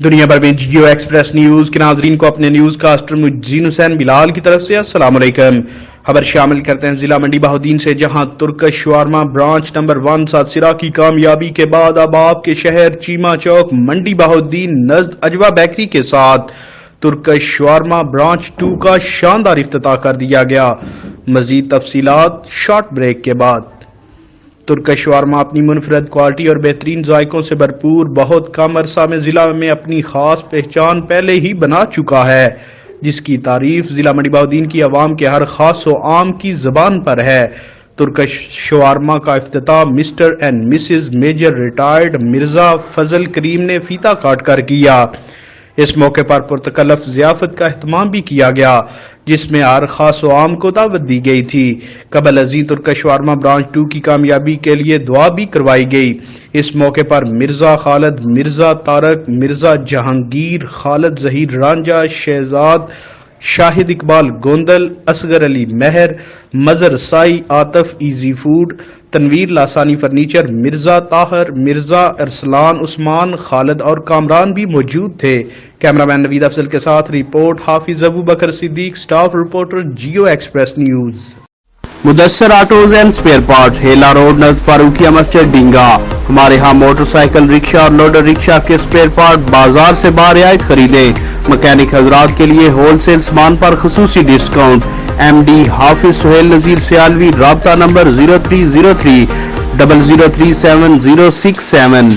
دنیا بھر میں جیو ایکسپریس نیوز کے ناظرین کو اپنے نیوز کاسٹر مجزین حسین بلال کی طرف سے السلام علیکم۔ خبر شامل کرتے ہیں ضلع منڈی بہاؤدین سے، جہاں ترکش شوارما برانچ نمبر 1 ساتسرا کی کامیابی کے بعد اب آپ کے شہر چیمہ چوک منڈی بہاؤدین نزد اجوا بیکری کے ساتھ ترکش شوارما برانچ 2 کا شاندار افتتاح کر دیا گیا۔ مزید تفصیلات شارٹ بریک کے بعد۔ ترکش شوارما اپنی منفرد کوالٹی اور بہترین ذائقوں سے بھرپور بہت کم عرصہ میں ضلع میں اپنی خاص پہچان پہلے ہی بنا چکا ہے، جس کی تعریف ضلع منڈی بہاؤدین کی عوام کے ہر خاص و عام کی زبان پر ہے۔ ترکش شوارما کا افتتاح mister and missus major retired Mirza Fazal Karim نے فیتا کاٹ کر کیا۔ اس موقع پر پرتکلف ضیافت کا اہتمام بھی کیا گیا، جس میں ہر خاص و عام کو دعوت دی گئی تھی۔ قبل ازیں ترکش شوارما برانچ 2 کی کامیابی کے لیے دعا بھی کروائی گئی۔ اس موقع پر مرزا خالد، مرزا طارق، مرزا جہانگیر، خالد ظہیر رانجھا، شہزاد شاہد Iqbal Gondal, Asghar Ali Mehr, Mazhar Sai, Atif easy food, Tanveer Lasani furniture, Mirza Tahir, Mirza Arsalan Usman, Khalid اور کامران بھی موجود تھے۔ کیمرامین نوید افضل کے ساتھ report Hafiz Abu Bakr Siddique, staff reporter Geo express news. Mudassar autos and spare part, Hela road نزد فاروقیہ مسجد ڈینگا۔ ہمارے ہاں موٹر سائیکل، رکشہ اور لوڈر رکشہ کے سپیئر پارٹ بازار سے برعایت خریدیں۔ مکینک حضرات کے لیے ہول سیل سامان پر خصوصی ڈسکاؤنٹ۔ ایم ڈی حافظ سہیل نذیر سیالوی، رابطہ نمبر 0303 0037 067۔